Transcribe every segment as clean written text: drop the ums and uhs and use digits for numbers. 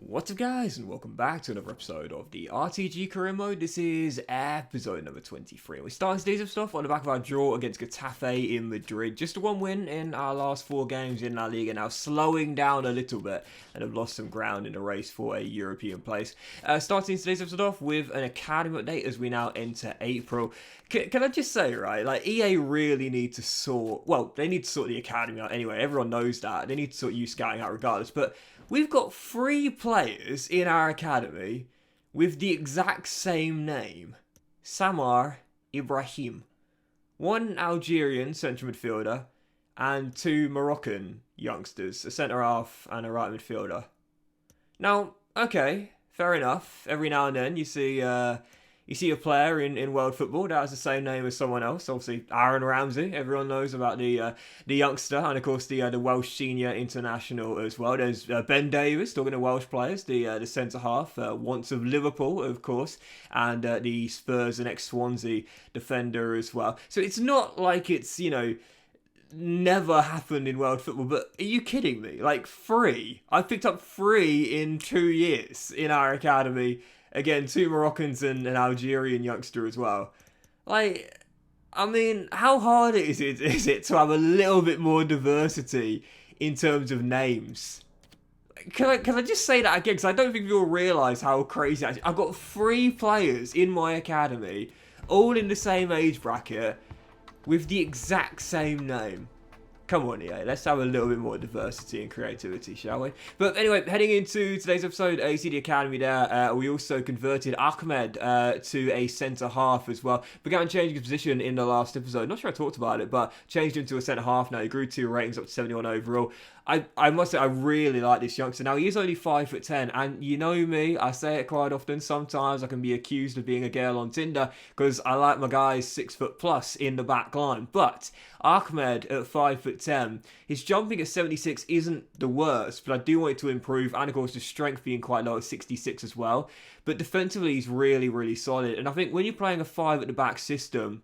What's up guys, and welcome back to another episode of the RTG career mode. This is episode number 23. We started today's of stuff on the back of our draw against Getafe in Madrid. Just a one win in our last 4 games in La Liga, now slowing down a little bit and have lost some ground in the race for a European place. Starting today's episode off with an academy update as we now enter April. Can I just say, right, like EA really need to they need to sort the academy out anyway. Everyone knows that. They need to sort youth scouting out regardless, but we've got 3 players in our academy with the exact same name. Samar Ibrahim. 1 Algerian central midfielder and 2 Moroccan youngsters, a centre-half and a right midfielder. Now, okay, fair enough. Every now and then you see a player in world football that has the same name as someone else. Obviously, Aaron Ramsey. Everyone knows about the youngster, and of course the Welsh senior international as well. There's Ben Davies, talking to Welsh players, the centre half, once of Liverpool, of course, and the Spurs and ex-Swansea defender as well. So it's not like it's never happened in world football. But are you kidding me? Like 3. I picked up 3 in 2 years in our academy. Again, 2 Moroccans and an Algerian youngster as well. Like, I mean, how hard is it to have a little bit more diversity in terms of names? Can I just say that again? Because I don't think you'll realise how crazy that is. I've got 3 players in my academy, all in the same age bracket, with the exact same name. Come on, EA, let's have a little bit more diversity and creativity, shall we? But anyway, heading into today's episode, you see the academy there. We also converted Ahmed to a centre-half as well. Began changing his position in the last episode. Not sure I talked about it, but changed him to a centre-half now. He grew 2 ratings up to 71 overall. I must say, I really like this youngster. Now, he is only 5'10", and you know me, I say it quite often. Sometimes I can be accused of being a girl on Tinder because I like my guys 6'+ in the back line. But Ahmed at 5'10", his jumping at 76 isn't the worst, but I do want it to improve, and of course his strength being quite low at 66 as well. But defensively, he's really, really solid. And I think when you're playing a 5 at the back system,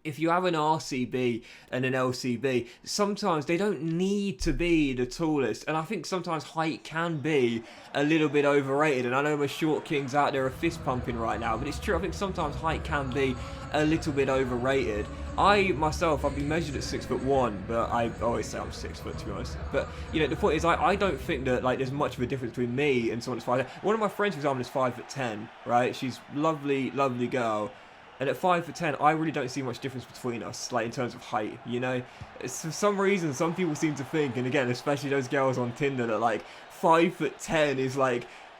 if you have an RCB and an LCB, sometimes they don't need to be the tallest. And I think sometimes height can be a little bit overrated. And I know my short kings out there are fist pumping right now, but it's true. I think sometimes height can be a little bit overrated. I, myself, I've been measured at 6'1", but I always say I'm 6 foot, to be honest. But, the point is, I don't think that, there's much of a difference between me and someone that's 5'10". One of my friends, for example, is 5'10", right? She's lovely, lovely girl. And at 5'10", I really don't see much difference between us, in terms of height, For some reason, some people seem to think, and again, especially those girls on Tinder, that, 5'10" is,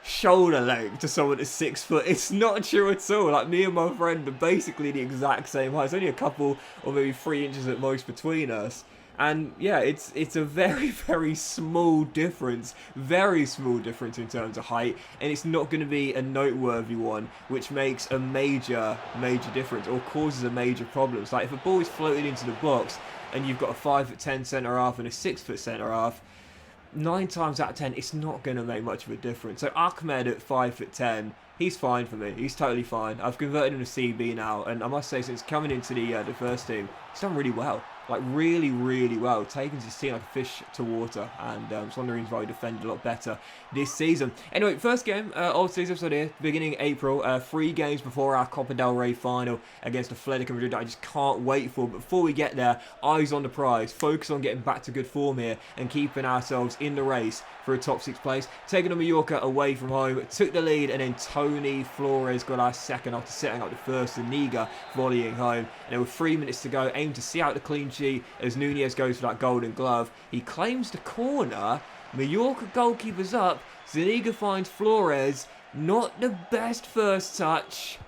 shoulder length to someone that's 6 foot. It's not true at all. Me and my friend are basically the exact same height. It's only a couple or maybe 3 inches at most between us. And yeah, it's a very, very small difference. Very small difference in terms of height. And it's not going to be a noteworthy one, which makes a major, major difference or causes a major problem. It's if a ball is floated into the box and you've got a 5'10" centre-half and a 6 foot centre-half, 9 times out of 10, it's not going to make much of a difference. So Ahmed at 5'10", he's fine for me. He's totally fine. I've converted him to CB now, and I must say, since coming into the first team, he's done really well. Really, really well. Taking his team like a fish to water, and it's one of the reasons why he defended a lot better this season. Anyway, first game of today's episode here, beginning April. 3 games before our Copa del Rey final against Atletico Madrid that I just can't wait for. But before we get there, eyes on the prize. Focus on getting back to good form here and keeping ourselves in the race for a top 6 place. Taking on Mallorca away from home, took the lead, and then Tony Flores got our second after setting up the first, and Niga volleying home. And there were 3 minutes to go, aimed to see out the clean sheet as Nunez goes for that golden glove. He claims the corner, Mallorca goalkeeper's up, Zuniga finds Flores, not the best first touch.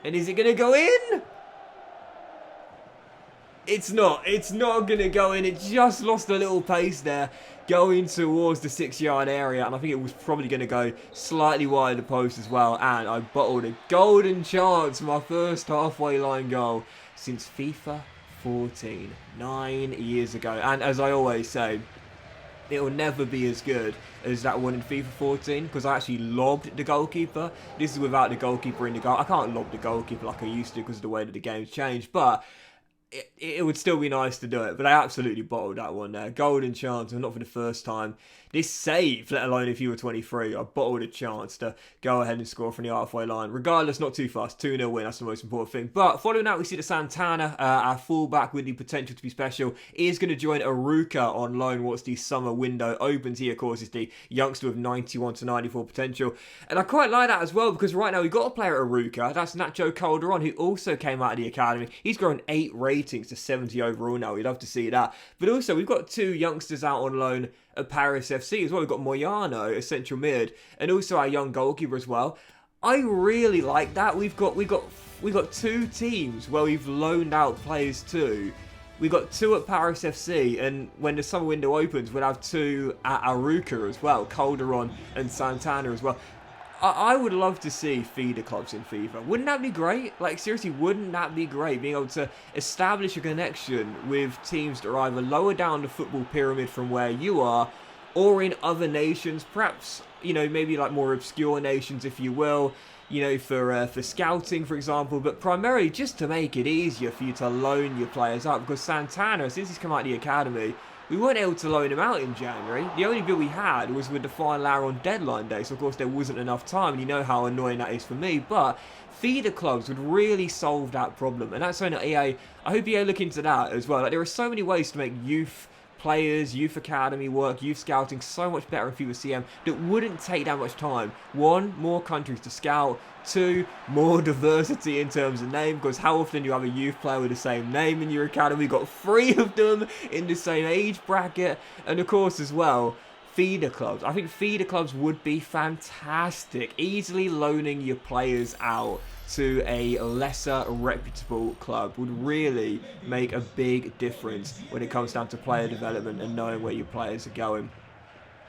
And is it going to go in? It's not going to go in. It just lost a little pace there, going towards the 6-yard area, and I think it was probably going to go slightly wide of the post as well, and I bottled a golden chance for my first halfway line goal since FIFA 14, 9 years ago. And as I always say, it will never be as good as that one in FIFA 14 because I actually lobbed the goalkeeper. This is without the goalkeeper in the goal. I can't lob the goalkeeper like I used to because of the way that the game's changed, but it would still be nice to do it. But I absolutely bottled that one there. Golden chance, and not for the first time this save, let alone if you were 23. I bottled a chance to go ahead and score from the halfway line. Regardless, not too fast. 2-0 win, that's the most important thing. But following that, we see that Santana, our fullback with the potential to be special, is going to join Aruka on loan once the summer window opens. He, of course, is the youngster with 91 to 94 potential. And I quite like that as well, because right now we've got a player at Aruka. That's Nacho Calderon, who also came out of the academy. He's grown 8 ratings to 70 overall now. We'd love to see that. But also, we've got 2 youngsters out on loan at Paris FC as well. We've got Moyano, a central mid, and also our young goalkeeper as well. I really like that. We've got 2 teams where we've loaned out players to. We've got 2 at Paris FC, and when the summer window opens, we'll have 2 at Aruca as well, Calderon and Santana as well. I would love to see feeder clubs in FIFA. Wouldn't that be great? Like, seriously, wouldn't that be great? Being able to establish a connection with teams that are either lower down the football pyramid from where you are, or in other nations, perhaps, you know, maybe like more obscure nations, if you will, you know, for scouting, for example, but primarily just to make it easier for you to loan your players out, because Santana, since he's come out of the academy, we weren't able to loan him out in January. The only deal we had was with the final hour on deadline day, so of course there wasn't enough time, and you know how annoying that is for me, but feeder clubs would really solve that problem, and that's something that EA, I hope EA look into that as well. Like, there are so many ways to make youth players, youth academy work, youth scouting so much better in FIFA CM that wouldn't take that much time. 1, more countries to scout. 2, more diversity in terms of name, because how often do you have a youth player with the same name in your academy? You've got 3 of them in the same age bracket. And of course as well, feeder clubs. I think feeder clubs would be fantastic. Easily loaning your players out to a lesser reputable club would really make a big difference when it comes down to player development and knowing where your players are going,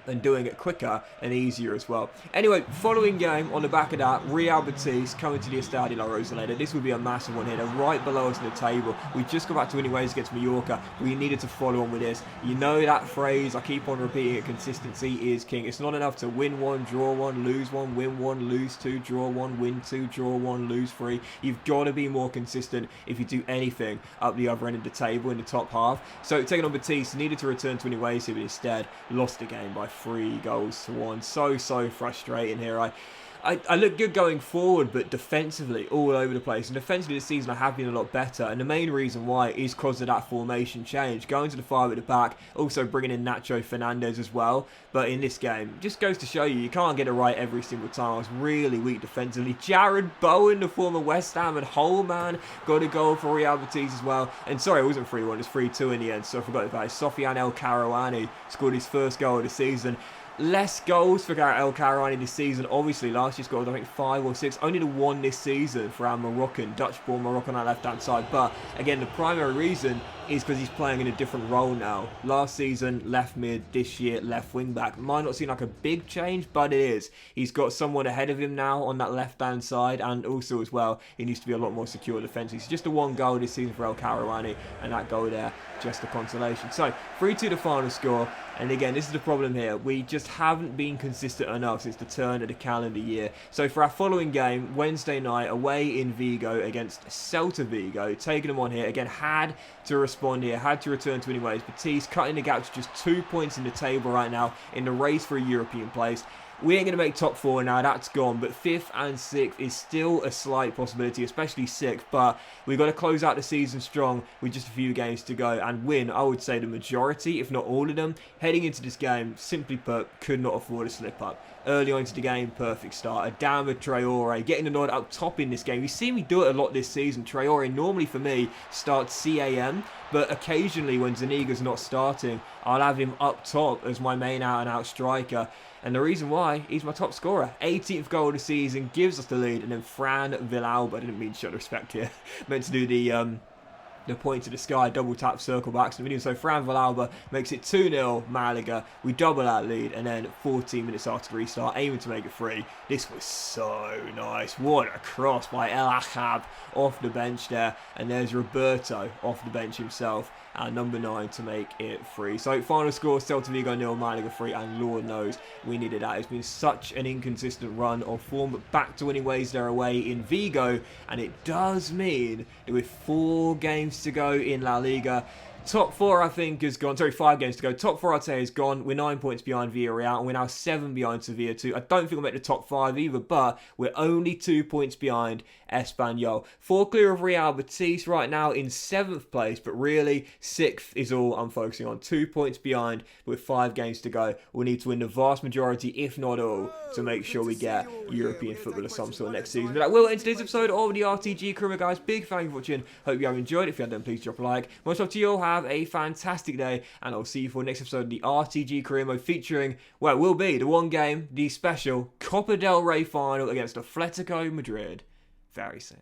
and doing it quicker and easier as well. Anyway, following game, on the back of that, Real Betis coming to the Estadio La Rosaleda. This would be a massive one here. They're right below us in the table. We just got back to winning ways against Mallorca. We needed to follow on with this. You know that phrase, I keep on repeating it, consistency is king. It's not enough to win 1, draw 1, lose 1, win 1, lose 2, draw 1, win 2, draw 1, lose 3. You've got to be more consistent if you do anything up the other end of the table in the top half. So taking on Betis, needed to return to winning ways here, but instead lost the game by 3 goals to 1. So frustrating here. I look good going forward, but defensively all over the place. And defensively this season I have been a lot better, and the main reason why is because of that formation change, going to the 5 at the back, also bringing in Nacho Fernandez as well. But in this game, just goes to show you can't get it right every single time. I was really weak defensively. Jared Bowen, the former West Ham and Hull man, got a goal for Real Betis as well. And sorry, it wasn't 3-1, it was 3-2 in the end, so I forgot about it. Sofiane El Karouani scored his first goal of the season. Less goals for El Karouani this season. Obviously, last year scored, I think, 5 or 6. Only the 1 this season for our Dutch-born Moroccan on our left-hand side. But, again, the primary reason is because he's playing in a different role now. Last season, left mid. This year, left wing-back. Might not seem like a big change, but it is. He's got someone ahead of him now on that left-hand side. And also, as well, he needs to be a lot more secure defensively. It's just a 1 goal this season for El Karouani. And that goal there, just a consolation. So, 3-2 the final score. And again, this is the problem here. We just haven't been consistent enough since the turn of the calendar year. So for our following game, Wednesday night, away in Vigo against Celta Vigo, taking them on here. Again, had to respond here, had to return to winning ways. Betis cutting the gap to just 2 points in the table right now in the race for a European place. We ain't going to make top 4 now, that's gone, but 5th and 6th is still a slight possibility, especially 6th, but we've got to close out the season strong with just a few games to go and win, I would say, the majority, if not all of them. Heading into this game, simply put, could not afford a slip up. Early on into the game, perfect start. Adama Traore getting the nod up top in this game. You've seen me do it a lot this season. Traore normally for me starts CAM, but occasionally when Zaniga's not starting, I'll have him up top as my main out-and-out striker. And the reason why, he's my top scorer. 18th goal of the season, gives us the lead. And then Fran Villalba, I didn't mean to show respect here, meant to do the point to the sky, double tap, circle back. So Fran Villalba makes it 2-0 Malaga. We double that lead, and then 14 minutes after the restart, aiming to make it 3. This was so nice. What a cross by El Achab off the bench there. And there's Roberto off the bench himself. And number 9 to make it 3. So final score, Celta Vigo 0, Malaga 3, and Lord knows we needed that. It's been such an inconsistent run of form, but back to winning ways their away in Vigo, and it does mean that with 4 games to go in La Liga, Top 4, I think, is gone. Sorry, 5 games to go. Top 4, I'd say, is gone. We're 9 points behind Villarreal, and we're now 7 behind Sevilla too. I don't think we'll make the top 5 either, but we're only 2 points behind Espanyol. 4 clear of Real Betis right now in 7th place, but really 6th is all I'm focusing on. 2 points behind with 5 games to go. We'll need to win the vast majority, if not all, to make sure we get European football of some sort next season. But that will end today's episode of the RTG Career, guys. Big thank you for watching. Hope you have enjoyed. If you have, then please drop a like. Most love to you all. Have a fantastic day, and I'll see you for the next episode of the RTG Career Mode featuring, well, it will be the one game, the special Copa del Rey final against Atletico Madrid very soon.